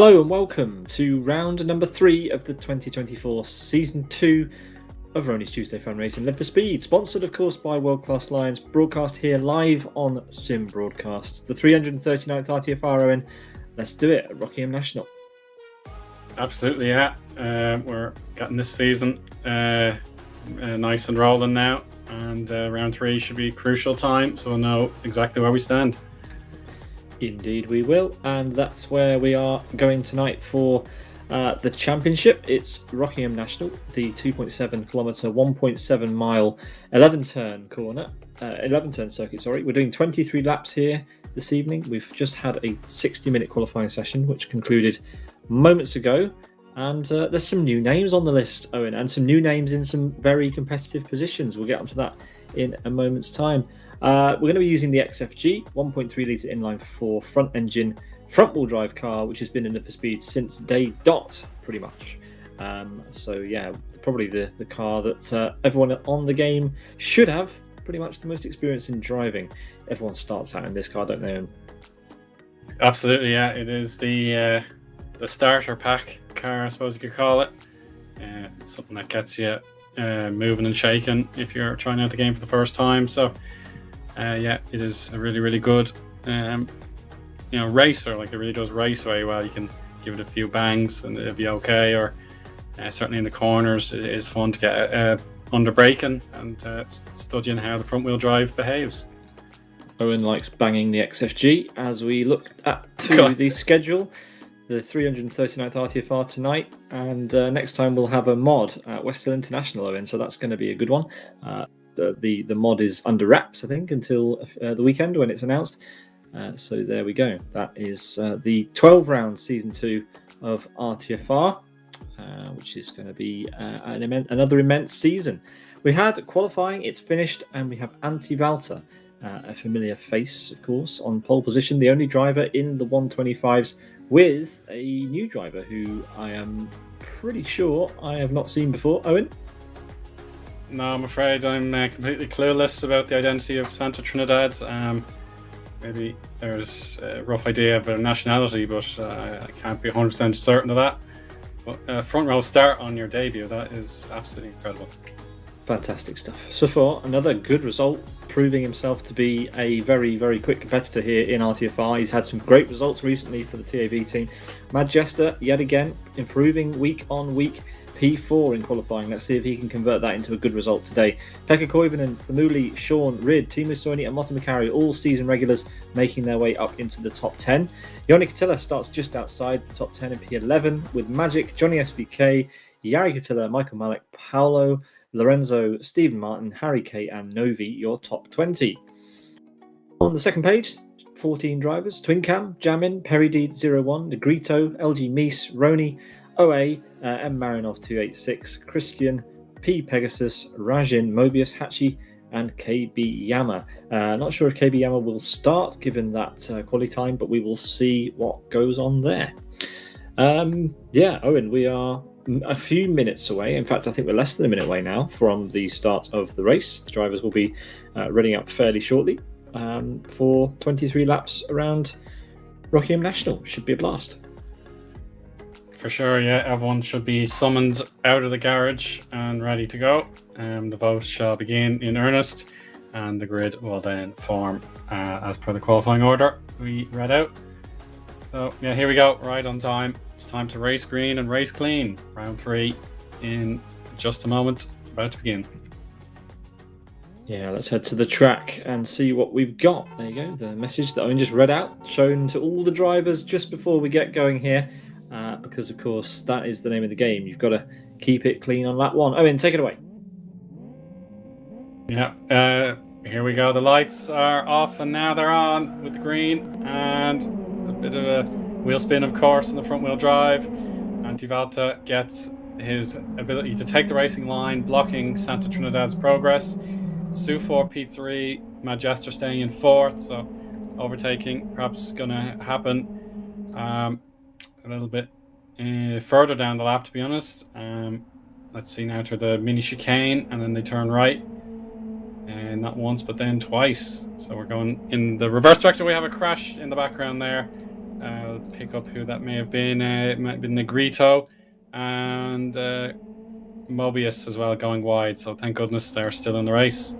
Hello and welcome to round number 3 of the 2024 Season 2 of Rony's Tuesday Fun Racing Live for Speed, sponsored of course by World Class Lions, broadcast here live on Sim Broadcasts. The 339th RTFR, Eoin, let's do it at Rockingham National. Absolutely, yeah. We're getting this season nice and rolling now, and round 3 should be a crucial time, so we'll know exactly where we stand. Indeed we will, and that's where we are going tonight for the championship. It's Rockingham National, the 2.7 kilometre, 1.7 mile, 11 turn circuit. We're doing 23 laps here this evening. We've just had a 60-minute qualifying session, which concluded moments ago, and there's some new names on the list, Eoin, and some new names in some very competitive positions. We'll get onto that in a moment's time. We're going to be using the XFG 1.3 litre inline 4 front engine front wheel drive car, which has been in Live for Speed since day dot, pretty much. So yeah, probably the car that everyone on the game should have pretty much the most experience in driving. Everyone starts out in this car, don't they? Absolutely, yeah. It is the starter pack car, I suppose you could call it. Something that gets you moving and shaking if you're trying out the game for the first time. So yeah, it is a really, really good racer. Like, it really does race very well. You can give it a few bangs and it'll be okay, or certainly in the corners it is fun to get under braking and studying how the front wheel drive behaves. Eoin likes banging the XFG. As we look at the schedule, the 339th RTFR tonight, and next time we'll have a mod at Westhill International, Eoin, so that's going to be a good one. The mod is under wraps, I think, until the weekend when it's announced. So there we go. That is the 12-round Season 2 of RTFR, which is going to be another immense season. We had qualifying, it's finished, and we have Antti Valter, a familiar face, of course, on pole position, the only driver in the 125s, with a new driver who I am pretty sure I have not seen before. Eoin? No, I'm afraid I'm completely clueless about the identity of Santa Trinidad. Maybe there's a rough idea of their nationality, but I can't be 100% certain of that. But front row start on your debut, that is absolutely incredible. Fantastic stuff. So far, another good result, proving himself to be a very, very quick competitor here in RTFR. He's had some great results recently for the TAB team. Mad Jester, yet again, improving week on week. P4 in qualifying. Let's see if he can convert that into a good result today. Pekka Koivunen, Thamuli, Sean, Rid, Timu Soini and Motta Makari, all season regulars, making their way up into the top 10. Joni Katila starts just outside the top 10 in P11 with Magic, Johnny SVK, Yari Katila, Michael Malik, Paolo, Lorenzo, Stephen Martin, Harry K and Novi, your top 20. On the second page, 14 drivers: Twin Cam, Jamin, Perry D01, Negrito, LG Meese, Rony, OA, M Marinov 286, Christian, P Pegasus, Rajin, Mobius, Hachi, and KB Yama. Not sure if KB Yama will start given that quality time, but we will see what goes on there. Yeah, Eoin, we are a few minutes away. In fact, I think we're less than a minute away now from the start of the race. The drivers will be running up fairly shortly for 23 laps around Rockingham National. Should be a blast. For sure, yeah. Everyone should be summoned out of the garage and ready to go. The vote shall begin in earnest, and the grid will then form as per the qualifying order we read out. So, yeah, here we go. Right on time. It's time to race green and race clean. Round 3 in just a moment. About to begin. Yeah, let's head to the track and see what we've got. There you go. The message that Eoin just read out, shown to all the drivers just before we get going here. Because, of course, that is the name of the game. You've got to keep it clean on lap 1. Eoin, take it away. Yeah, here we go. The lights are off and now they're on with the green and a bit of a wheel spin, of course, in the front wheel drive. Antti Valter gets his ability to take the racing line, blocking Santa Trinidad's progress. Sufor P3, Mad Jester staying in 4th, so overtaking perhaps going to happen a little bit further down the lap, to be honest. Let's see now to the mini chicane, and then they turn right, and not once but then twice. So we're going in the reverse direction. We have a crash in the background there. we'll pick up who that may have been. It might have been Negrito and Mobius as well going wide. So thank goodness they're still in the race.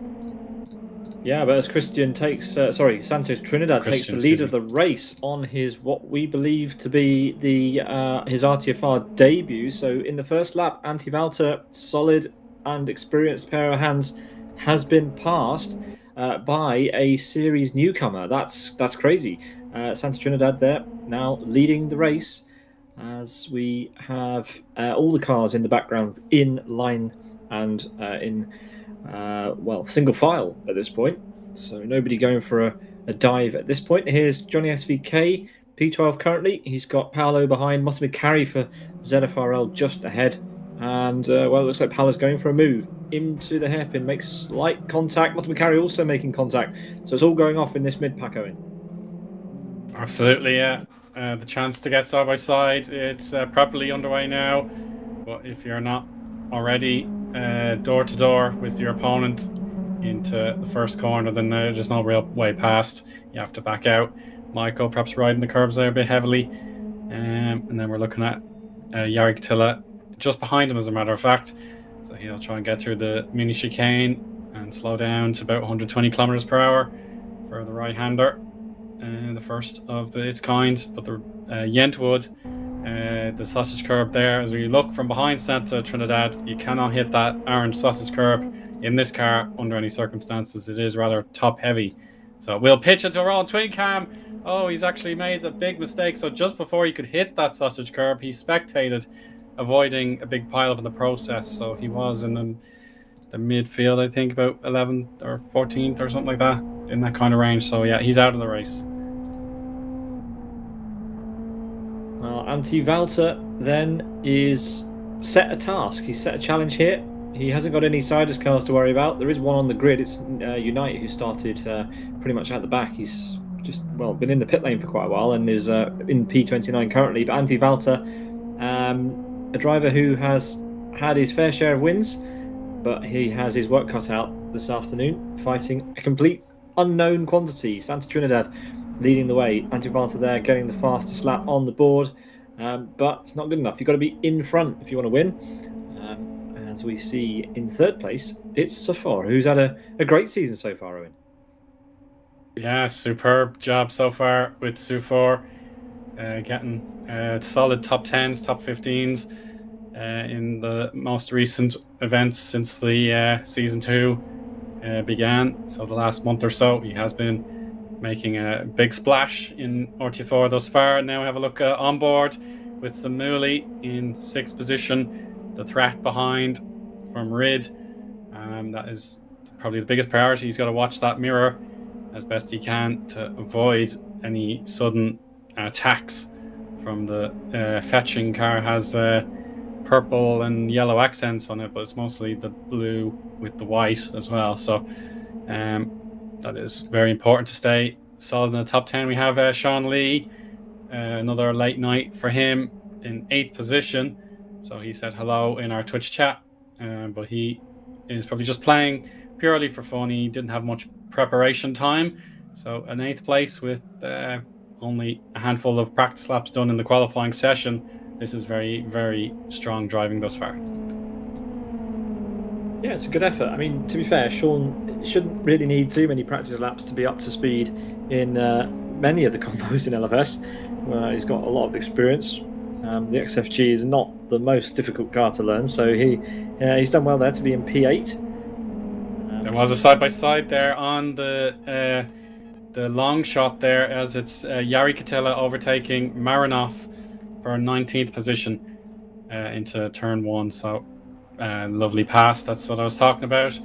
Yeah, but as Santos Trinidad takes the lead of the race on his what we believe to be his RTFR debut. So in the first lap, Antivalta, solid and experienced pair of hands, has been passed by a series newcomer. That's crazy. Santos Trinidad there now leading the race as we have all the cars in the background in line and in single file at this point. So nobody going for a dive at this point. Here's Johnny SVK, P12 currently. He's got Paolo behind, Motta McCarry for ZFRL just ahead. And it looks like Paolo's going for a move into the hairpin, makes slight contact. Motta McCarry also making contact. So it's all going off in this mid-pack, Owen. Absolutely, yeah. The chance to get side by side, it's properly underway now. But if you're not already door to door with your opponent into the first corner, then there's no real way past. You have to back out. Michael perhaps riding the curbs there a bit heavily. And then we're looking at Jari Katila just behind him, as a matter of fact. So he'll try and get through the mini chicane and slow down to about 120 kilometers per hour for the right-hander. The first of its kind. But the Yentwood, the sausage curb there, as we look from behind Santa Trinidad, you cannot hit that orange sausage curb in this car under any circumstances. It is rather top heavy. So we'll pitch it to our own twin cam. Oh, he's actually made a big mistake. So just before he could hit that sausage curb, he spectated, avoiding a big pile up in the process. So he was in the midfield, I think, about 11th or 14th or something like that, in that kind of range. So yeah, he's out of the race. Well, Antivalta then is set a task. He's set a challenge here. He hasn't got any Siders cars to worry about. There is one on the grid. It's Unite, who started pretty much at the back. He's just been in the pit lane for quite a while and is in P29 currently. But Antivalta, a driver who has had his fair share of wins, but he has his work cut out this afternoon, fighting a complete unknown quantity. Santa Trinidad leading the way. Antivalta there getting the fastest lap on the board, but it's not good enough. You've got to be in front if you want to win. As we see in third place, it's Safor, who's had a great season so far, Owen. Yeah, superb job so far with Safor, getting solid top 10s, top 15s in the most recent events since the season 2 began. So the last month or so, he has been making a big splash in RT4 thus far. Now we have a look on board with the Mooley in 6th position. The threat behind from Rid, that is probably the biggest priority. He's got to watch that mirror as best he can to avoid any sudden attacks from the fetching car. Has purple and yellow accents on it, but it's mostly the blue with the white as well. So that is very important to stay solid in the top 10. We have Sean Lee, another late night for him in 8th position. So he said hello in our Twitch chat, but he is probably just playing purely for fun. He didn't have much preparation time. So an 8th place with only a handful of practice laps done in the qualifying session. This is very, very strong driving thus far. Yeah, it's a good effort. I mean, to be fair, Sean shouldn't really need too many practice laps to be up to speed in many of the combos in LFS. He's got a lot of experience. The XFG is not the most difficult car to learn, so he's done well there to be in P8. There was a side-by-side there on the long shot there, as it's Jari Katila overtaking Marinov for 19th position into turn 1. So lovely pass. That's what I was talking about.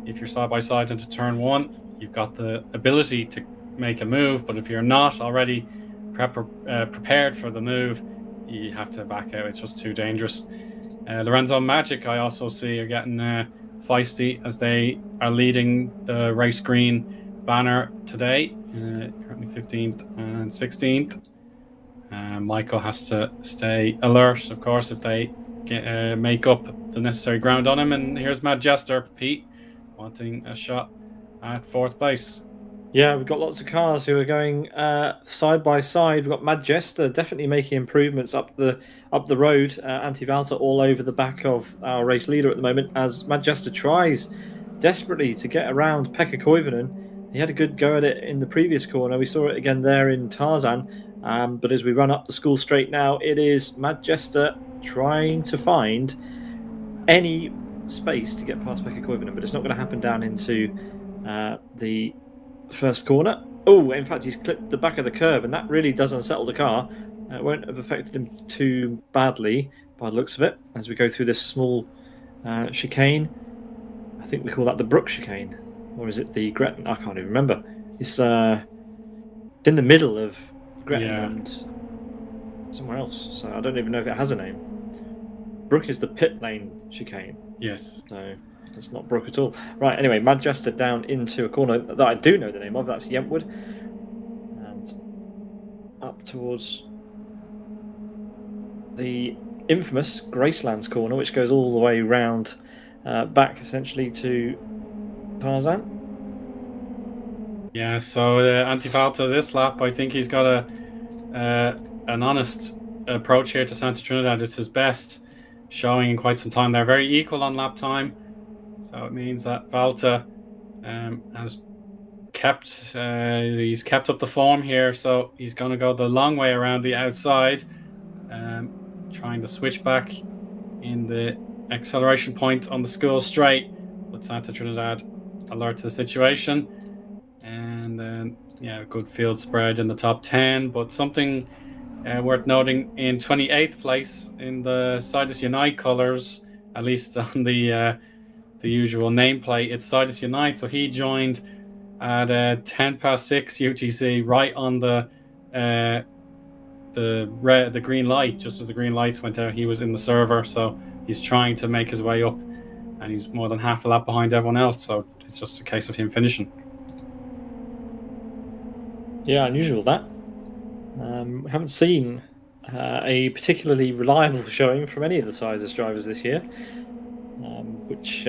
If you're side-by-side into turn 1, you've got the ability to make a move, but if you're not already prepared for the move, you have to back out. It's just too dangerous. Lorenzo Magic, I also see, are getting feisty as they are leading the race green banner today, currently 15th and 16th. Michael has to stay alert, of course, if they make up the necessary ground on him. And here's Mad Jester, Pete, wanting a shot at 4th place. Yeah, we've got lots of cars who are going side by side. We've got Madjester definitely making improvements up the road. Anti-Valta all over the back of our race leader at the moment as Madjester tries desperately to get around Pekka Koivunen. He had a good go at it in the previous corner. We saw it again there in Tarzan. But as we run up the school straight now, it is Madjester trying to find any space to get past Pekka Koivunen, but it's not going to happen down into the first corner. Oh, in fact, he's clipped the back of the curb, and that really does unsettle the car. It won't have affected him too badly by the looks of it as we go through this small chicane. I think we call that the Brook chicane, or is it the Gretton? I can't even remember. It's in the middle of Gretton and somewhere else, so I don't even know if it has a name. Brook is the pit lane chicane. Yes. So it's not Brook at all. Right, anyway, Madjester down into a corner that I do know the name of. That's Yentwood. And up towards the infamous Gracelands corner, which goes all the way round back essentially to Tarzan. Yeah, so Antivalta this lap, I think he's got an honest approach here to Santa Trinidad. It's his best showing in quite some time. They're very equal on lap time. So it means that Valta has he's kept up the form here. So he's going to go the long way around the outside, trying to switch back in the acceleration point on the school straight. But Santa Trinidad alert to the situation. And then, good field spread in the top 10. But something worth noting, in 28th place in the Sidus Unite colours, at least on the usual nameplate, it's Sidus Unite. So he joined at 10 past 6 UTC, right on the green light. Just as the green lights went out, he was in the server. So he's trying to make his way up, and he's more than half a lap behind everyone else. So it's just a case of him finishing. Yeah, unusual that. We haven't seen a particularly reliable showing from any of the Sidus drivers this year, which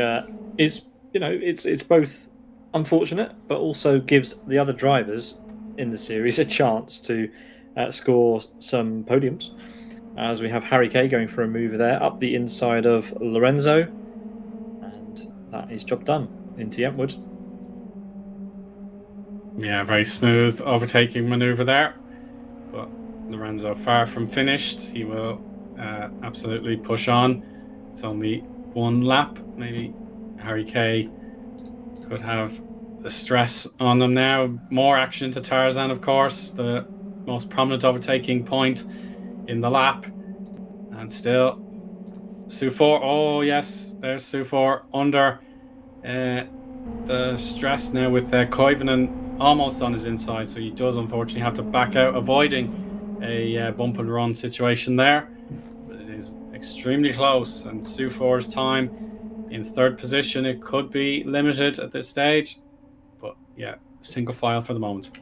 is, it's both unfortunate, but also gives the other drivers in the series a chance to score some podiums. As we have Harry Kay going for a move there up the inside of Lorenzo, and that is job done into Yentwood. Yeah, very smooth overtaking maneuver there, but Lorenzo far from finished. He will absolutely push on. It's only one lap. Maybe Harry Kay could have the stress on them now. More action to Tarzan, of course, the most prominent overtaking point in the lap. And still, Sufor. Oh yes, there's Sufor under the stress now with Koivunen almost on his inside, so he does unfortunately have to back out, avoiding a bump and run situation there. But it is extremely close, and Sufor's time in third position, it could be limited at this stage, but yeah, single file for the moment.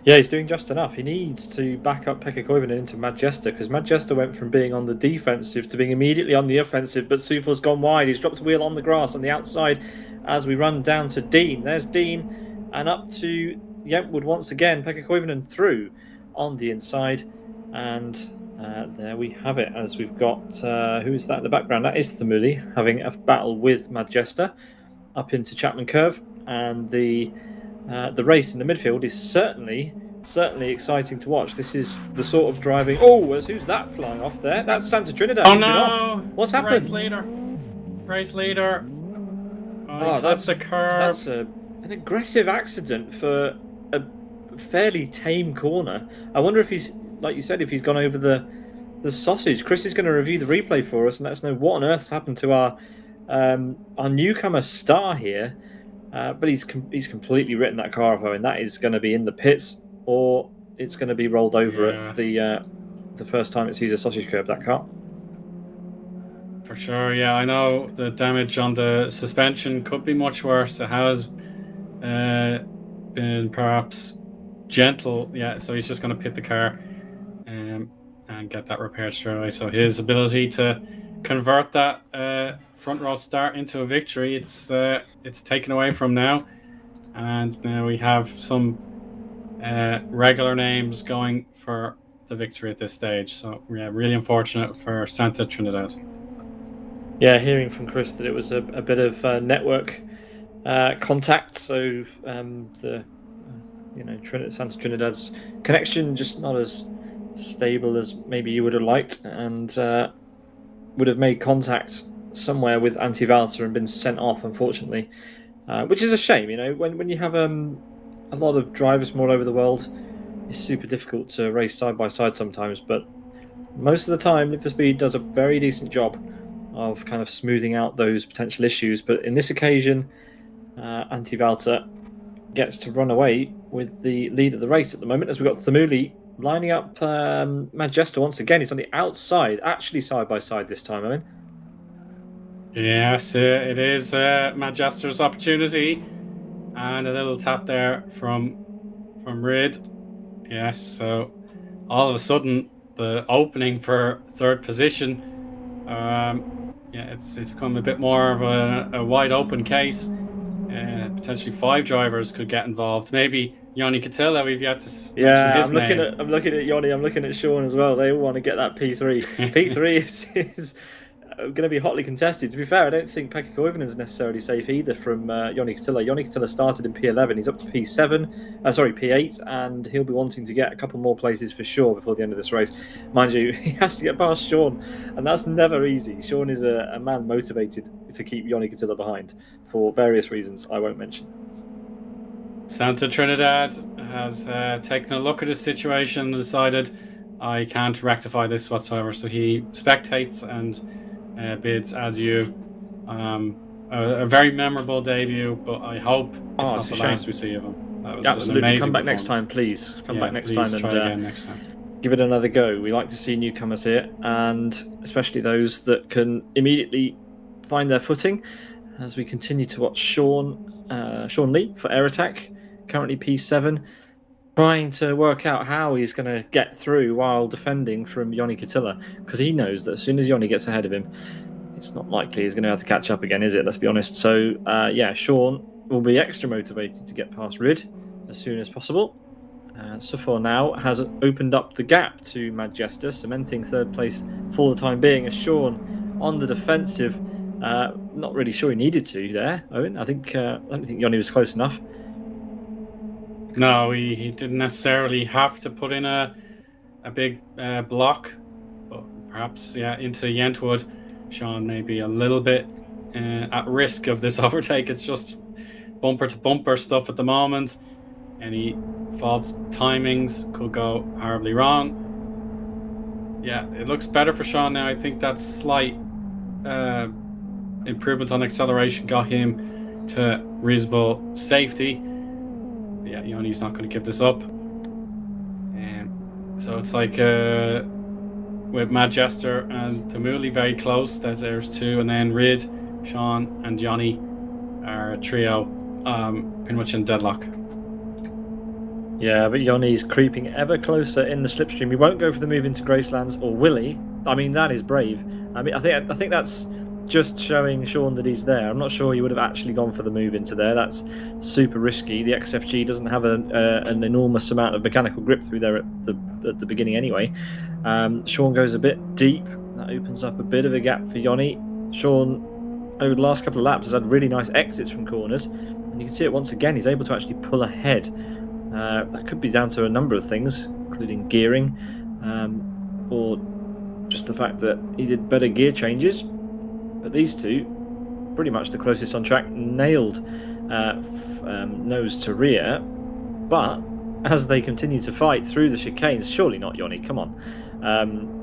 Yeah, he's doing just enough. He needs to back up Pekka Koivunen into Madjester, because Madjester went from being on the defensive to being immediately on the offensive, but Sufor's gone wide. He's dropped a wheel on the grass on the outside as we run down to Dean. There's Dean, and up to Yentwood once again. Pekka Koivunen through on the inside, and there we have it, as we've got who is that in the background? That is Thamuli having a battle with Madjester up into Chapman Curve, and the race in the midfield is certainly exciting to watch. This is the sort of driving. Oh, who's that flying off there? That's Santa Trinidad. Oh no! What's happened? Race leader. Oh, that's the curve. That's an aggressive accident for a fairly tame corner. I wonder if he's, like you said, if he's gone over the sausage. Chris is going to review the replay for us and let us know what on earth's happened to our newcomer star here. But he's completely written that car off, and that is going to be in the pits, or it's going to be rolled over at the first time it sees a sausage curb, that car. For sure, yeah. I know the damage on the suspension could be much worse. It has been perhaps gentle, so he's just going to pit the car and get that repaired straight away. So his ability to convert that front row start into a victory, it's taken away from now, and now we have some regular names going for the victory at this stage. So yeah, really unfortunate for Santa Trinidad. Yeah, hearing from Chris that it was a bit of network contact, so the Santa Trinidad's connection just not as stable as maybe you would have liked, and would have made contact somewhere with Antivalta and been sent off, unfortunately, which is a shame. When you have a lot of drivers from all over the world, it's super difficult to race side by side sometimes, but most of the time Need for Speed does a very decent job of kind of smoothing out those potential issues. But in this occasion, Antivalta gets to run away with the lead of the race at the moment, as we've got Thamuli lining up Majesta once again. He's on the outside, actually side by side this time, I mean. Yes, it is Majesta's opportunity, and a little tap there from Rid. Yes, so all of a sudden the opening for third position, it's become a bit more of a wide open case. Potentially 5 drivers could get involved. Maybe Yoni Catilla, we've yet to mention his name. I'm looking at Yoni. I'm looking at Sean as well. They all want to get that P3. P3 is going to be hotly contested. To be fair, I don't think Pekka Koivunen is necessarily safe either from Yoni Catilla. Yoni Catilla started in P11. He's up to P8, and he'll be wanting to get a couple more places for sure before the end of this race. Mind you, he has to get past Sean, and that's never easy. Sean is a man motivated to keep Yoni Catilla behind for various reasons I won't mention. Santa Trinidad has taken a look at his situation and decided, I can't rectify this whatsoever. So he spectates and bids adieu. A very memorable debut, but I hope it's not the last we see of him. That was absolutely. Come back next time, please. Come back next time and next time. Give it another go. We like to see newcomers here, and especially those that can immediately find their footing. As we continue to watch Sean Lee for Air Attack, currently P7, trying to work out how he's going to get through while defending from Yoni Catilla, because he knows that as soon as Yoni gets ahead of him, it's not likely he's going to have to catch up again, is it? Let's be honest. So, Sean will be extra motivated to get past Rid as soon as possible. Sufor now has opened up the gap to Majesta, cementing third place for the time being, as Sean on the defensive. Not really sure he needed to there, Owen. I don't think Yoni was close enough. No, he didn't necessarily have to put in a big block, but perhaps into Yentwood. Sean may be a little bit at risk of this overtake. It's just bumper to bumper stuff at the moment. Any false timings could go horribly wrong. Yeah, it looks better for Sean now. I think that slight improvement on acceleration got him to reasonable safety. But yeah, Yoni's not going to give this up. So it's like with Majester and Thamuli very close, that there's 2, and then Rid, Sean, and Yoni are a trio, pretty much in deadlock. Yeah, but Yoni's creeping ever closer in the slipstream. He won't go for the move into Gracelands, or will he? I mean, that is brave. I mean, I think that's just showing Sean that he's there. I'm not sure he would have actually gone for the move into there. That's super risky. The XFG doesn't have an enormous amount of mechanical grip through there at the beginning anyway. Sean goes a bit deep. That opens up a bit of a gap for Yoni. Sean, over the last couple of laps, has had really nice exits from corners, and you can see it once again. He's able to actually pull ahead. That could be down to a number of things, including gearing, or just the fact that he did better gear changes. But these two, pretty much the closest on track, nailed nose to rear. But as they continue to fight through the chicanes, surely not Yoni, come on.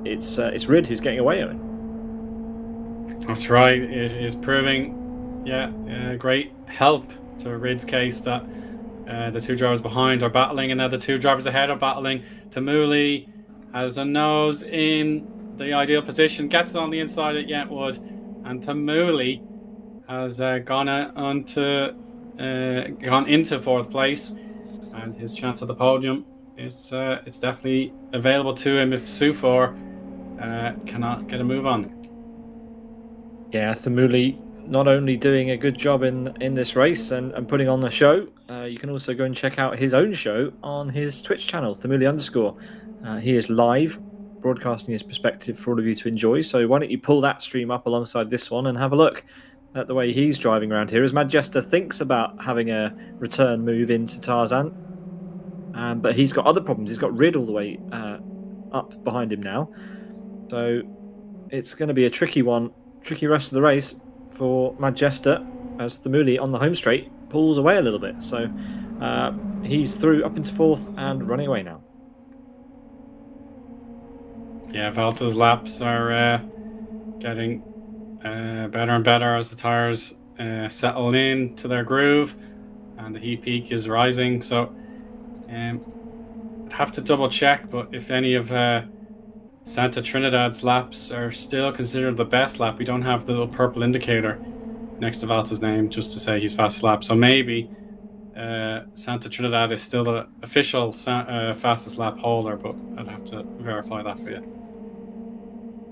It's Rid who's getting away, Owen. That's right. It is proving, great help to Rid's case that the 2 drivers behind are battling, and now the 2 drivers ahead are battling. Thamuli has a nose in the ideal position, gets on the inside at Yentwood, and Thamuli has gone into 4th place, and his chance at the podium it's definitely available to him if Sufor cannot get a move on. Yeah, Thamuli not only doing a good job in this race and putting on the show, you can also go and check out his own show on his Twitch channel, Thamuli_. He is live, broadcasting his perspective for all of you to enjoy. So why don't you pull that stream up alongside this one and have a look at the way he's driving around here as Mad Jester thinks about having a return move into Tarzan. But he's got other problems. He's got Rid all the way up behind him now. So it's going to be a tricky rest of the race for Mad Jester as Thamuli on the home straight pulls away a little bit. So he's through up into fourth and running away now. Yeah, Valta's laps are getting better and better as the tires settle in to their groove and the heat peak is rising. So I'd have to double check, but if any of Santa Trinidad's laps are still considered the best lap, we don't have the little purple indicator next to Valta's name just to say he's fastest lap. So maybe Santa Trinidad is still the official fastest lap holder, but I'd have to verify that for you.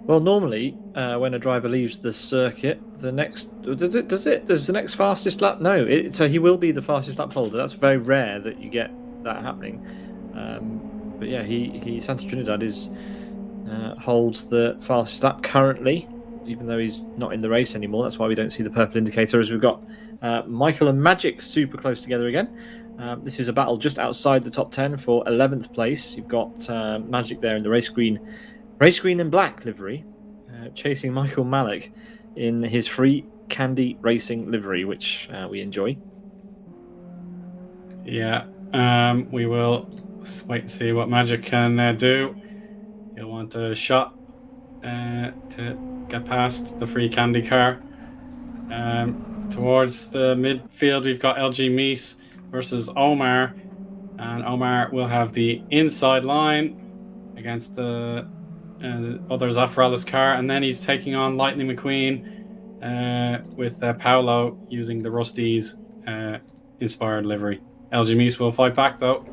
Well, normally when a driver leaves the circuit, the next does the next fastest lap? No, so he will be the fastest lap holder. That's very rare that you get that happening. But yeah, he Santa Trinidad holds the fastest lap currently, even though he's not in the race anymore. That's why we don't see the purple indicator, as we've got Michael and Magic super close together again. This is a battle just outside the top 10 for 11th place. You've got Magic there in the race green and black livery, chasing Michael Malik in his free candy racing livery, which we enjoy. Yeah, we will wait and see what Magic can do. He'll want a shot to get past the free candy car. Towards the midfield, we've got LG Meese versus Omar, and Omar will have the inside line against the other Zafrala's car, and then he's taking on Lightning McQueen with Paolo using the Rusty's inspired livery. LG Meese will fight back though.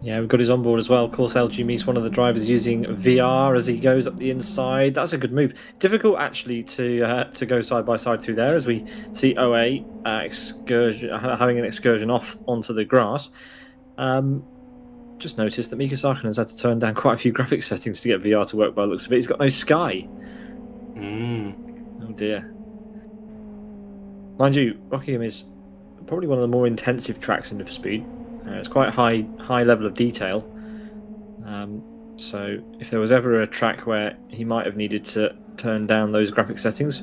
Yeah, we've got his onboard as well. Of course, LG Meese, one of the drivers, using VR as he goes up the inside. That's a good move. Difficult, actually, to go side by side through there, as we see OA having an excursion off onto the grass. Just noticed that Mika Sarkin has had to turn down quite a few graphics settings to get VR to work by the looks of it. He's got no sky. Oh dear. Mind you, Rockingham is probably one of the more intensive tracks in Need for Speed. It's quite high level of detail. So if there was ever a track where he might have needed to turn down those graphic settings,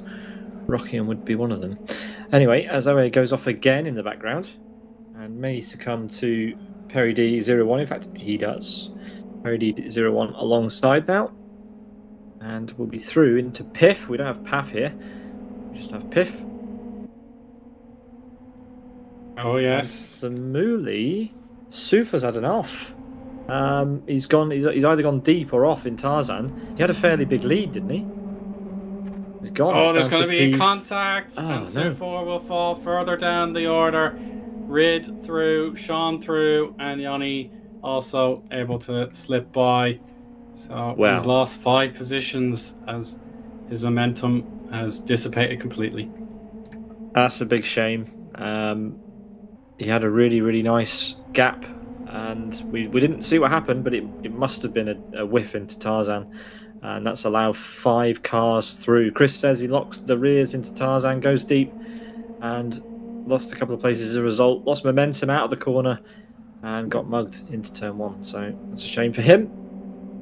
Rockingham would be one of them. Anyway, as OA goes off again in the background and may succumb to Perry D01. In fact, he does. Perry D01 alongside now. And we'll be through into Piff. We don't have Paff here. We just have Piff. Oh yes. Thamuli, Sufa's had an off. He's either gone deep or off in Tarzan. He had a fairly big lead, didn't he? He's gone. Oh, there's going to be a contact, and Sufa will fall further down the order. Rid through, Sean through, and Yanni also able to slip by. So he's lost 5 positions as his momentum has dissipated completely. That's a big shame. He had a really nice gap, and we didn't see what happened, but it must have been a whiff into Tarzan, and that's allowed 5 cars through. Chris says he locks the rears into Tarzan, goes deep, and lost a couple of places as a result. Lost momentum out of the corner and got mugged into turn 1. So that's a shame for him,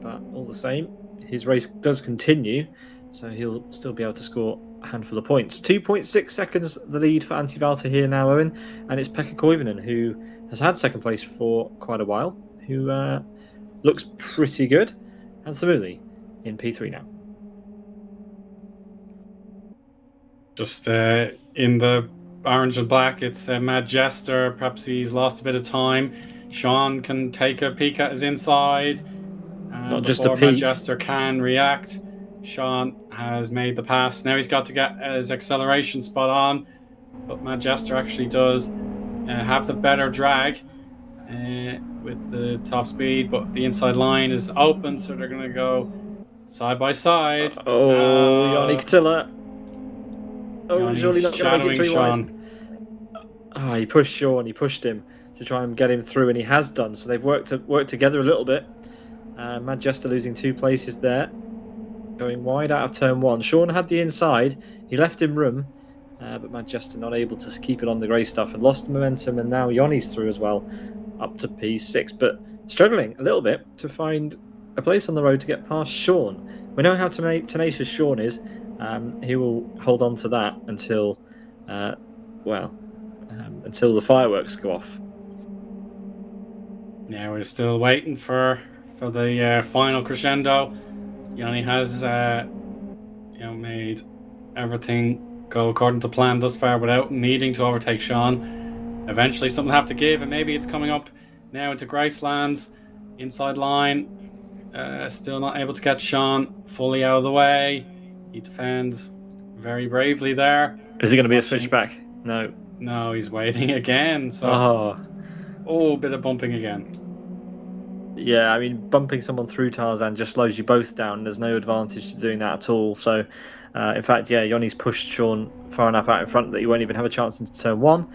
but all the same, his race does continue, so he'll still be able to score a handful of points. 2.6 seconds the lead for Antti Valta here now, Owen, and it's Pekka Koivunen, who has had second place for quite a while, who looks pretty good, and Thamuli in P3 now. Just in the orange and black, it's Mad Jester. Perhaps he's lost a bit of time. Sean can take a peek at his inside. Not just a peek. Mad Jester can react. Sean has made the pass. Now he's got to get his acceleration spot on. But Mad Jester actually does have the better drag with the top speed. But the inside line is open, so they're going to go side by side. Yanni Katila. Oh, surely not going to make it shadowing 3 wide. Sean. Oh, he pushed Sean. He pushed him to try and get him through, and he has done. So they've worked together a little bit. Manchester losing 2 places there, going wide out of turn 1. Sean had the inside. He left him room, but Manchester not able to keep it on the grey stuff and lost the momentum. And now Yoni's through as well, up to P6, but struggling a little bit to find a place on the road to get past Sean. We know how tenacious Sean is. He will hold on to that until, until the fireworks go off. Yeah, we're still waiting for the final crescendo. Yoni has made everything go according to plan thus far without needing to overtake Sean. Eventually something will have to give, and maybe it's coming up now into Gracelands. Inside line. Still not able to get Sean fully out of the way. He defends very bravely there. Is it going to be a switchback? No. No, he's waiting again. So, bit of bumping again. Yeah, I mean, bumping someone through Tarzan just slows you both down. There's no advantage to doing that at all. So, in fact, Yoni's pushed Sean far enough out in front that he won't even have a chance into turn 1.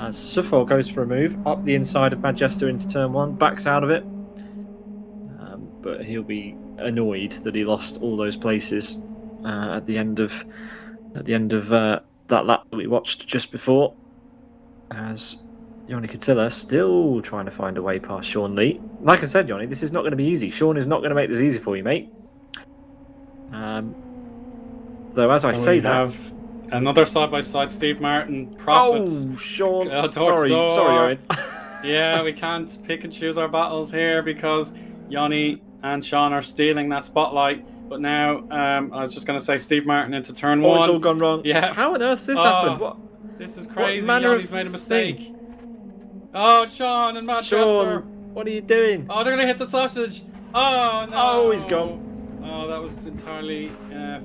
Sufor goes for a move up the inside of Manchester into turn 1, backs out of it. But he'll be annoyed that he lost all those places at the end of that lap that we watched just before. As Yoni Katilla still trying to find a way past Sean Lee. Like I said, Yoni, this is not going to be easy. Sean is not going to make this easy for you, mate. Though, as I say that, have another side-by-side Steve Martin profits. Oh, Sean! Sorry, Owen. Yeah, we can't pick and choose our battles here because Yoni and Sean are stealing that spotlight. But now, I was just going to say Steve Martin into turn 1. It's all gone wrong. Yeah. How on earth has this happened? What? This is crazy. Manner Yoni's made a mistake. Oh, Sean and Manchester. Sean, what are you doing? Oh, they're going to hit the sausage. Oh, no. Oh, he's gone. Oh, that was entirely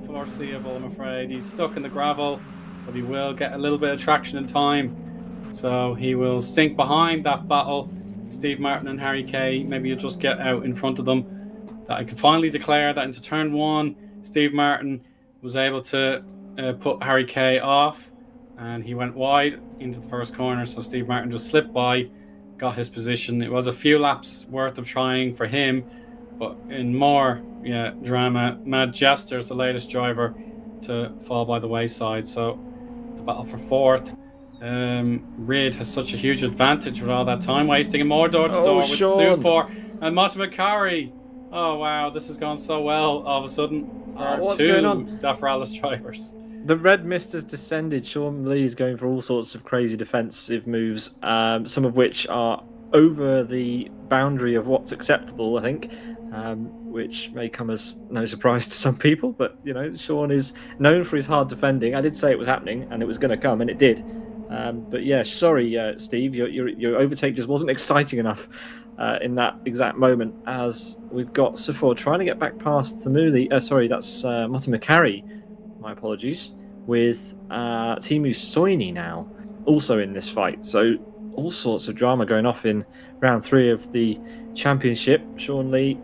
foreseeable, I'm afraid. He's stuck in the gravel, but he will get a little bit of traction in time. So he will sink behind that battle. Steve Martin and Harry Kay, maybe you'll just get out in front of them. That I can finally declare that into turn 1, Steve Martin was able to put Harry Kay off, and he went wide into the first corner. So Steve Martin just slipped by, got his position. It was a few laps worth of trying for him, but in more drama, Mad Jester's the latest driver to fall by the wayside. So the battle for 4th. Reid has such a huge advantage with all that time wasting, and more door to door with Sufor and Martin McCarry. Oh wow, this has gone so well all of a sudden for what's 2 going on? Zafiralis drivers. The red mist has descended. Sean Lee is going for all sorts of crazy defensive moves, some of which are over the boundary of what's acceptable, I think, which may come as no surprise to some people. But, Sean is known for his hard defending. I did say it was happening, and it was going to come, and it did. But yeah, sorry, Steve, your overtake just wasn't exciting enough in that exact moment, as we've got Sufor trying to get back past Thamuli. That's Martin McCarry. My apologies. With Timu Soini now also in this fight. So all sorts of drama going off in round 3 of the championship. Sean Lee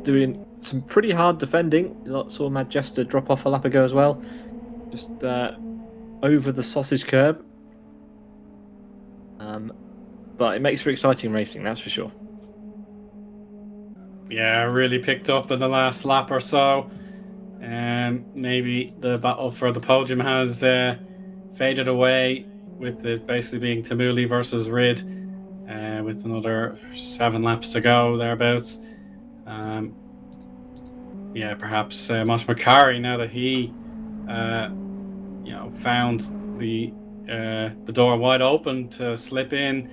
doing some pretty hard defending. Saw Mad Jester drop off a lap ago as well. Just over the sausage curb. But it makes for exciting racing, that's for sure. Yeah, really picked up in the last lap or so. Maybe the battle for the podium has faded away, with it basically being Thamuli versus Reid, with another 7 laps to go, thereabouts. Perhaps Mosh McCarry, now that he found the door wide open to slip in.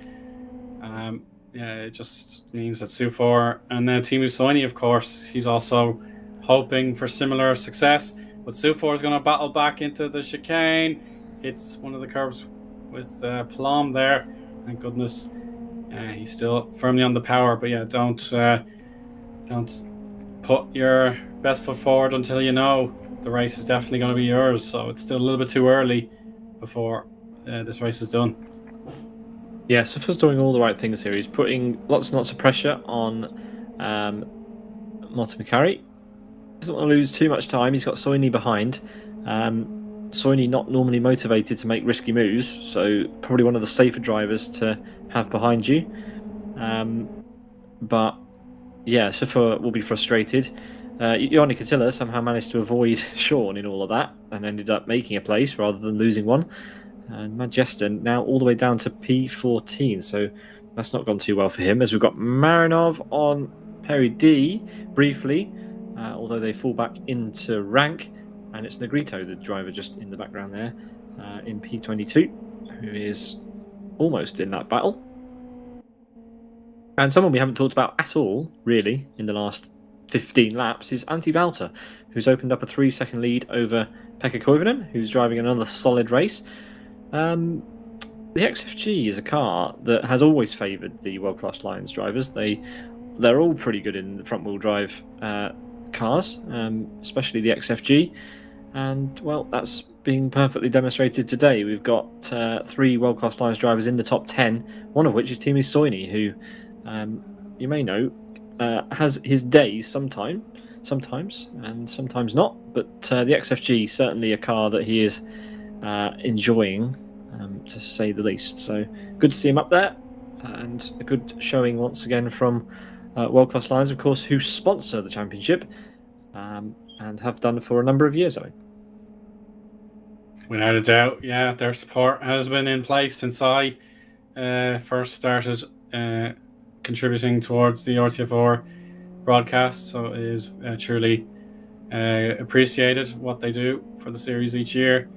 It just means that Sufor and now Timu Soini, of course, he's also hoping for similar success. But Sufor is going to battle back into the chicane. Hits one of the curbs with Plum there. Thank goodness. He's still firmly on the power. But yeah, don't put your best foot forward until you know the race is definitely going to be yours. So it's still a little bit too early before this race is done. Yeah, Sufor's doing all the right things here. He's putting lots and lots of pressure on Martin McCarry. Doesn't want to lose too much time. He's got Soini behind. Soini not normally motivated to make risky moves, so probably one of the safer drivers to have behind you. But yeah, Sifa will be frustrated. Ioni Catilla somehow managed to avoid Sean in all of that and ended up making a place rather than losing one. And Majestin now all the way down to P14, so that's not gone too well for him, as we've got Marinov on Perry D briefly, although they fall back into rank, and it's Negrito, the driver just in the background there, in P22, who is almost in that battle. And someone we haven't talked about at all, really, in the last 15 laps is Antti Valter, who's opened up a 3-second lead over Pekka Koivunen, who's driving another solid race. The XFG is a car that has always favoured the world-class Lions drivers. They're all pretty good in the front-wheel drive cars, especially the XFG. And, well, that's being perfectly demonstrated today. We've got 3 world-class Lions drivers in the top 10, one of which is Timi Soini, who, you may know, has his days sometimes, and sometimes not. But the XFG, certainly a car that he is enjoying, to say the least. So good to see him up there, and a good showing once again from World Class Lions, of course, who sponsor the championship and have done for a number of years. Without a doubt, yeah, their support has been in place since I first started contributing towards the RTFR broadcast. So it is truly appreciated what they do for the series each year.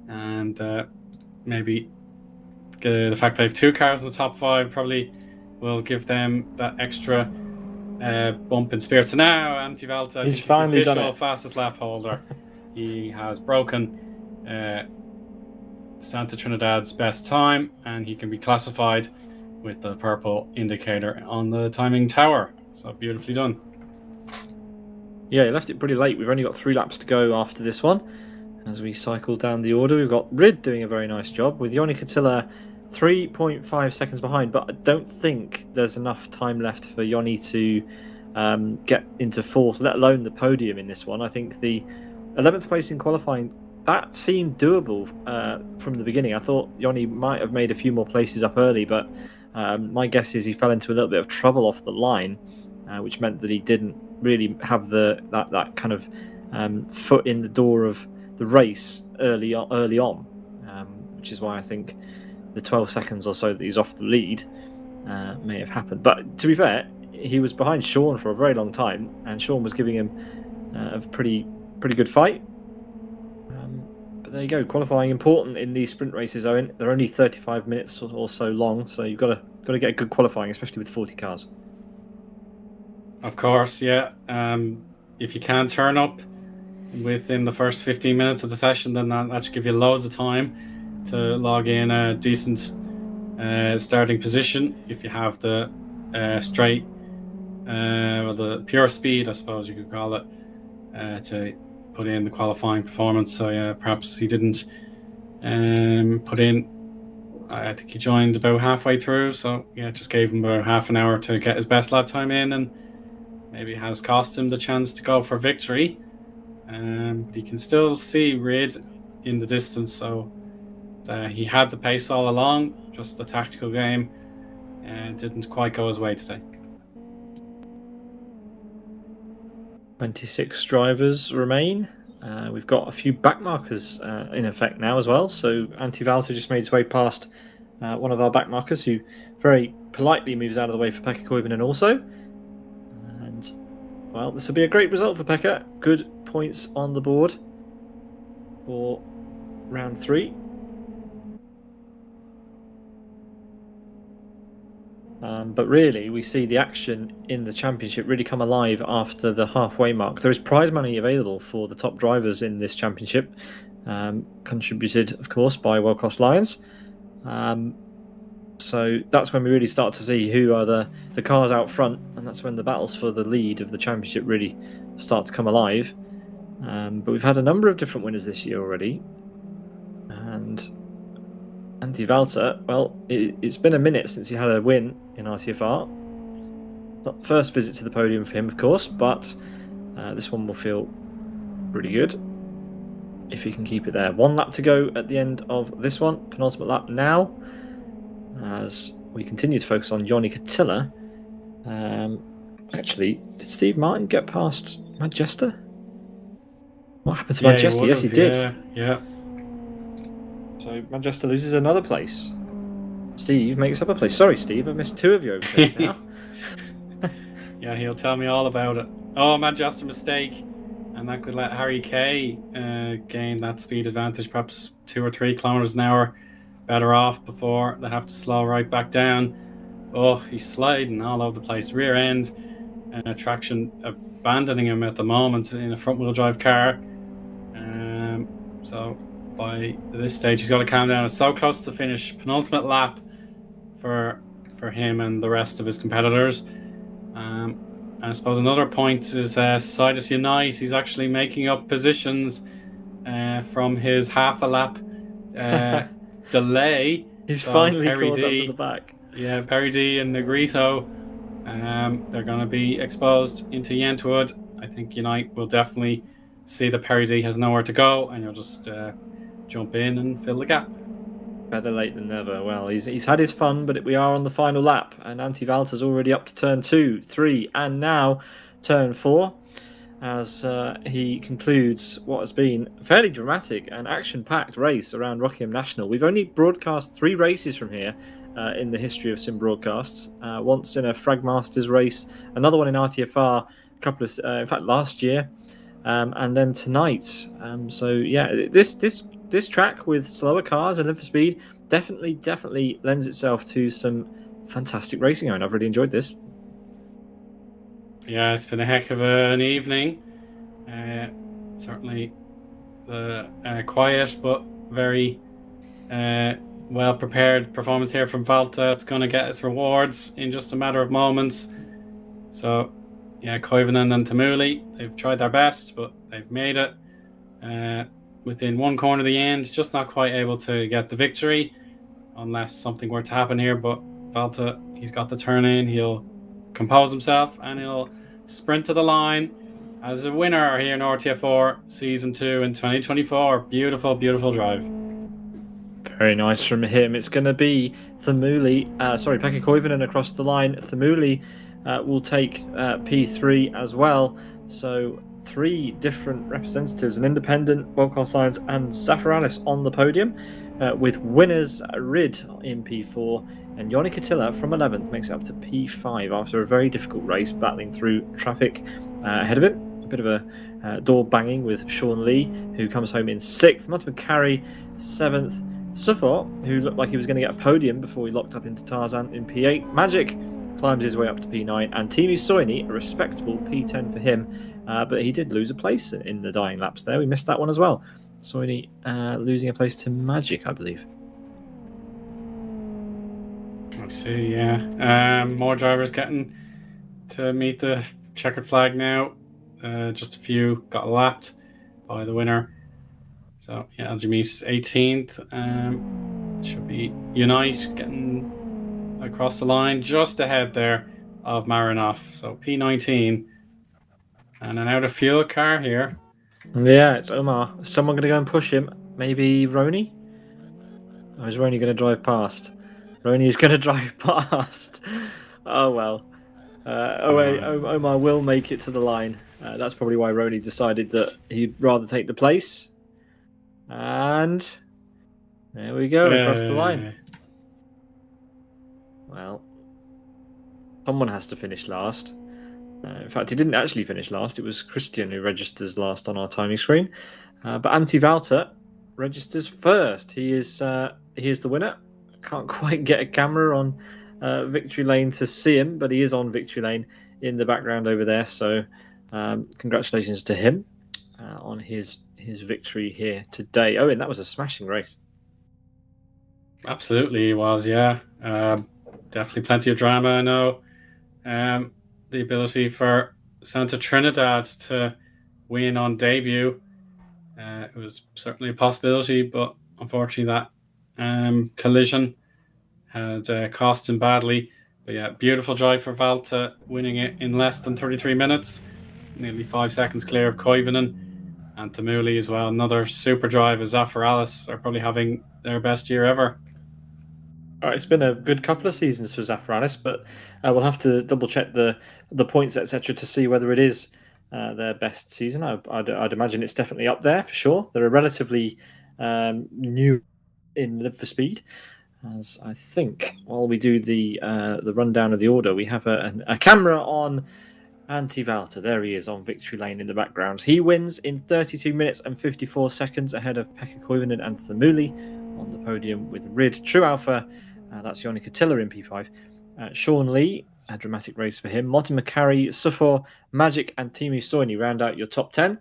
And maybe the fact they have 2 cars in the top 5 probably will give them that extra bump in spirit. So now Antti Valter, he's finally the official done it. fastest lap holder. He has broken Santa Trinidad's best time, and he can be classified with the purple indicator on the timing tower. So beautifully done. Yeah, he left it pretty late. We've only got 3 laps to go after this one. As we cycle down the order, we've got Rid doing a very nice job, with Ioni Catilla 3.5 seconds behind, but I don't think there's enough time left for Ioni to get into 4th, let alone the podium in this one. I think the 11th place in qualifying, that seemed doable from the beginning. I thought Ioni might have made a few more places up early, but my guess is he fell into a little bit of trouble off the line, which meant that he didn't really have that kind of foot in the door of the race early on, which is why I think the 12 seconds or so that he's off the lead may have happened. But to be fair, he was behind Sean for a very long time, and Sean was giving him a pretty good fight. But there you go, qualifying important in these sprint races, Owen. They're only 35 minutes or so long, so you've got to get a good qualifying, especially with 40 cars. Of course, yeah. If you can turn up within the first 15 minutes of the session, then that should give you loads of time to log in a decent starting position. If you have the straight, or the pure speed, I suppose you could call it, to put in the qualifying performance. So yeah, perhaps he didn't put in. I think he joined about halfway through, so yeah, just gave him about half an hour to get his best lap time in, and maybe has cost him the chance to go for victory. But you can still see Rid in the distance, so he had the pace all along, just the tactical game didn't quite go his way today. 26 drivers remain. We've got a few back markers in effect now as well, so Antti Valter just made his way past one of our back markers, who very politely moves out of the way for Pekka Koivunen also. And, well, this will be a great result for Pekka. Good points on the board for round 3. But really, we see the action in the championship really come alive after the halfway mark. There is prize money available for the top drivers in this championship, contributed, of course, by World Class Lions. So that's when we really start to see who are the cars out front, and that's when the battles for the lead of the championship really start to come alive. But we've had a number of different winners this year already. And Antti Valter, well, it's been a minute since he had a win in RTFR. Not the first visit to the podium for him, of course, but this one will feel pretty good. if he can keep it there. 1 lap to go at the end of this one. Penultimate lap now, as we continue to focus on Eoin Catilla. Actually, did Steve Martin get past Manchester? What happened to Manchester? Yes, he did. Yeah. So Manchester loses another place. Steve makes up a place. Sorry, Steve, I've missed 2 of your overtakes now. Yeah, he'll tell me all about it. Oh, Manchester mistake. And that could let Harry Kay gain that speed advantage, perhaps 2 or 3 kilometers an hour better off before they have to slow right back down. Oh, he's sliding all over the place. Rear end traction abandoning him at the moment in a front wheel drive car. So by this stage, he's got to calm down. It's so close to the finish. Penultimate lap for him and the rest of his competitors. And I suppose another point is Sidus Unite. He's actually making up positions from his half a lap delay. He's finally caught up to the back. Yeah, Perry D and Negrito, they're going to be exposed into Yentwood. I think Unite will definitely see that Perry D has nowhere to go, and you'll just jump in and fill the gap. Better late than never. Well, he's had his fun, but we are on the final lap, and Antti Valter's already up to turn 2, 3, and now turn 4, as he concludes what has been a fairly dramatic and action-packed race around Rockingham National. We've only broadcast 3 races from here in the history of sim broadcasts. Once in a Fragmasters race, another one in RTFR, a couple of, in fact, last year, and then tonight. So yeah, this track with slower cars and live for speed definitely lends itself to some fantastic racing. I've really enjoyed this. Yeah, it's been a heck of an evening. Certainly the quiet but very well prepared performance here from Valta. It's going to get its rewards in just a matter of moments. So yeah, Koivunen and Tamuli, they've tried their best, but they've made it within 1 corner of the end, just not quite able to get the victory unless something were to happen here. But Valta, he's got the turn in, he'll compose himself and he'll sprint to the line as a winner here in RTF4 Season 2 in 2024. Beautiful drive. Very nice from him. It's going to be Pekka Koivunen across the line. Tamuli will take P3 as well. So 3 different representatives, an independent, World-Class Lions and Zafiralis on the podium, with winners Rid in P4 and Eoin Catilla from 11th makes it up to P5 after a very difficult race, battling through traffic ahead of it. A bit of a door banging with Sean Lee, who comes home in 6th. Martin McCarry 7th. Suffolk, who looked like he was going to get a podium before he locked up into Tarzan in P8. Magic climbs his way up to P9, and Timu Soini, a respectable P10 for him, but he did lose a place in the dying laps there. We missed that one as well. Soini losing a place to Magic, I believe. I see, yeah. More drivers getting to meet the checkered flag now. Just a few got lapped by the winner. So yeah, Algemis 18th. Should be Unite getting across the line just ahead there of Marinov. So P19. And an out of fuel car here. Yeah, it's Omar. Is someone going to go and push him? Maybe Rony? Or is Rony going to drive past? Rony is going to drive past. Oh well. Omar will make it to the line. That's probably why Rony decided that he'd rather take the place. And there we go, across the line. Well, someone has to finish last. In fact, he didn't actually finish last. It was Christian who registers last on our timing screen. But Antti Valter registers first. He is the winner. Can't quite get a camera on Victory Lane to see him, but he is on Victory Lane in the background over there. So congratulations to him on his victory here today. Owen, that was a smashing race. Absolutely, it was, yeah. Definitely plenty of drama, I know. The ability for Santa Trinidad to win on debut. It was certainly a possibility, but unfortunately that collision had cost him badly. But yeah, beautiful drive for Valta, winning it in less than 33 minutes. Nearly 5 seconds clear of Koivunen. and Tamuli as well. Another super drive as Zafiralis are probably having their best year ever. It's been a good couple of seasons for Zafiralis, but we'll have to double check the points, etc., to see whether it is their best season. I'd imagine it's definitely up there for sure. They're a relatively new in Live for Speed, as I think while we do the rundown of the order, we have a camera on Antti Valter. There he is on victory lane in the background. He wins in 32 minutes and 54 seconds ahead of Pekka Koivunen and Thamuli on the podium with Rid True Alpha. That's Joni Katila in P5. Sean Lee, a dramatic race for him. Martin McCarry, Sufor, Magic, and Timu Soini round out your top 10.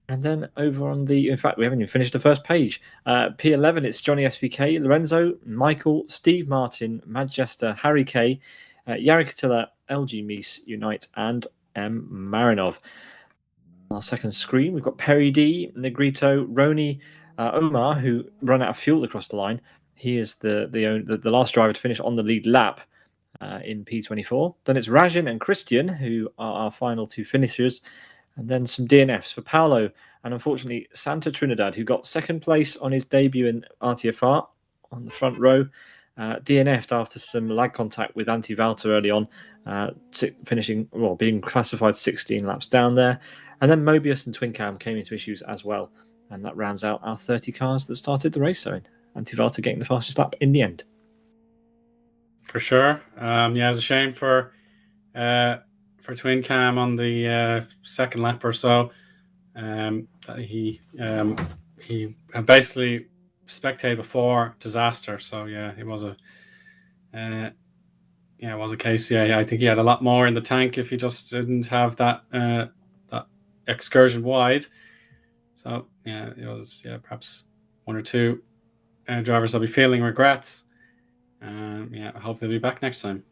And then over on in fact, we haven't even finished the first page. P11, it's Johnny SVK, Lorenzo, Michael, Steve Martin, Mad Jester, Harry K, Yari Katila, LG Meese, Unite, and M. Marinov. On our second screen, we've got Perry D, Negrito, Rony, Omar, who run out of fuel across the line. He is the last driver to finish on the lead lap in P24. Then it's Rajan and Christian, who are our final two finishers. And then some DNFs for Paolo and, unfortunately, Santa Trinidad, who got second place on his debut in RTFR on the front row. DNF'd after some lag contact with Antti Valter early on, being classified 16 laps down there. And then Mobius and Twin Cam came into issues as well. And that rounds out our 30 cars that started the race. So Antti Valter getting the fastest lap in the end. For sure. It's a shame for Twin Cam on the second lap or so. He basically spectated before disaster. So it was a case. I think he had a lot more in the tank if he just didn't have that excursion wide. So it was perhaps one or two drivers will be feeling regrets. I hope they'll be back next time.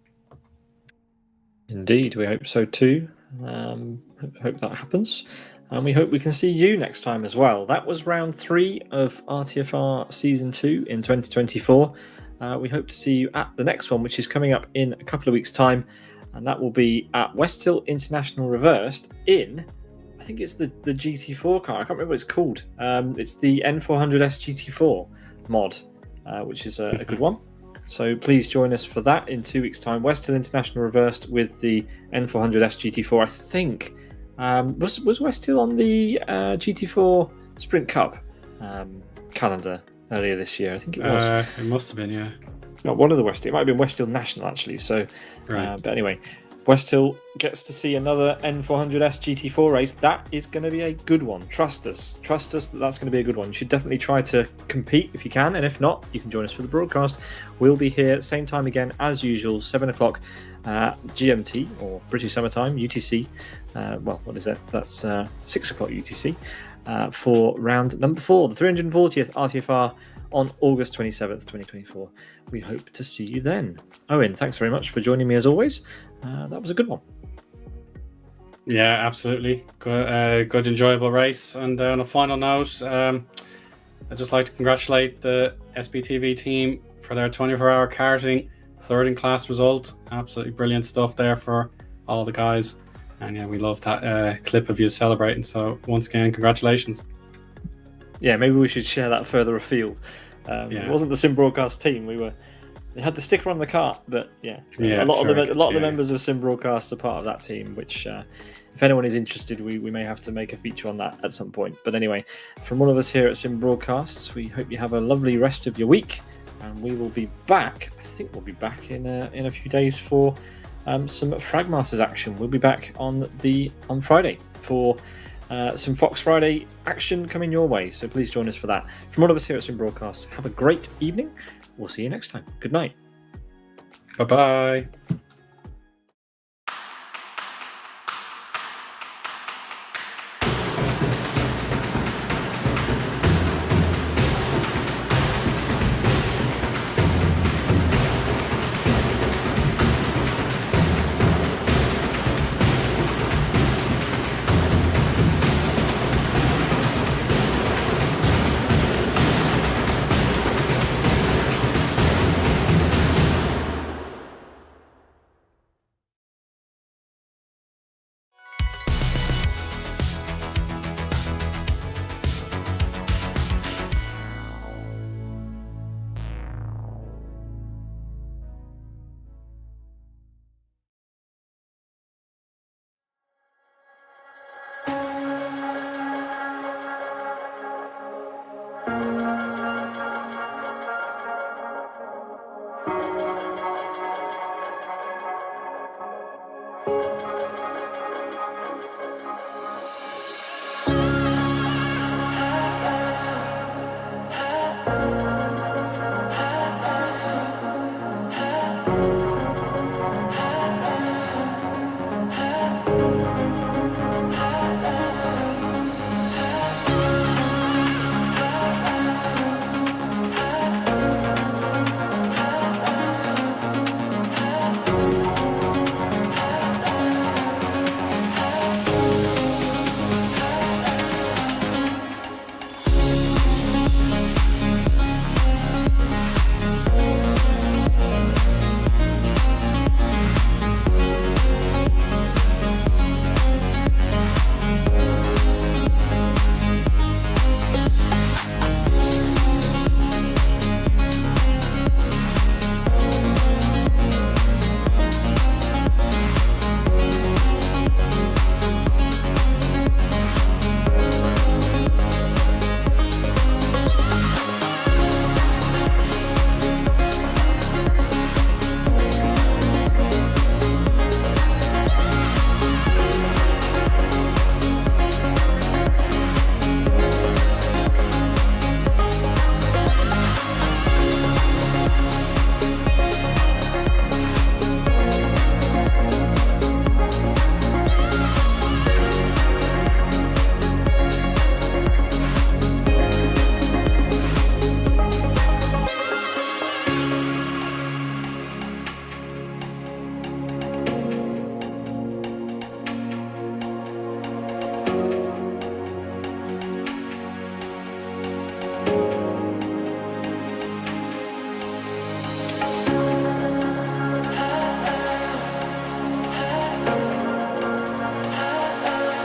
Indeed, we hope so too. Hope that happens. And we hope we can see you next time as well. That was round 3 of RTFR Season 2 in 2024. We hope to see you at the next one, which is coming up in a couple of weeks' time. And that will be at Westhill International Reversed in, I think it's the GT4 car. I can't remember what it's called. It's the N400S GT4 mod, which is a good one. So please join us for that in 2 weeks' time. Westhill International Reversed with the N400S GT4. I think was Westhill on the GT4 Sprint Cup calendar earlier this year? I think it was. It must have been, yeah. Not one of the Westhill. It might have been Westhill National actually. So, right. But anyway, Westhill gets to see another N400S GT4 race. That is going to be a good one. Trust us that that's going to be a good one. You should definitely try to compete if you can, and if not, you can join us for the broadcast. We'll be here same time again as usual, 7 o'clock GMT or British Summer Time, UTC. What is that? That's 6 o'clock UTC for round number 4, the 340th RTFR on August 27th, 2024. We hope to see you then. Owen, thanks very much for joining me as always. That was a good one. Yeah, absolutely. Good enjoyable race. And on a final note, I'd just like to congratulate the SBTV team for their 24-hour karting third in class result. Absolutely brilliant stuff there for all the guys. And we love that clip of you celebrating. So once again, congratulations. Yeah, maybe we should share that further afield. It wasn't the Sim Broadcast team. They had the sticker on the cart, but a lot of the members of Sim Broadcast are part of that team. Which, if anyone is interested, we may have to make a feature on that at some point. But anyway, from all of us here at Sim Broadcasts, we hope you have a lovely rest of your week, and we will be back. I think we'll be back in a few days for some Fragmasters action. We'll be back on Friday for some Fox Friday action coming your way. So please join us for that. From all of us here at Sim Broadcasts, have a great evening. We'll see you next time. Good night. Bye-bye.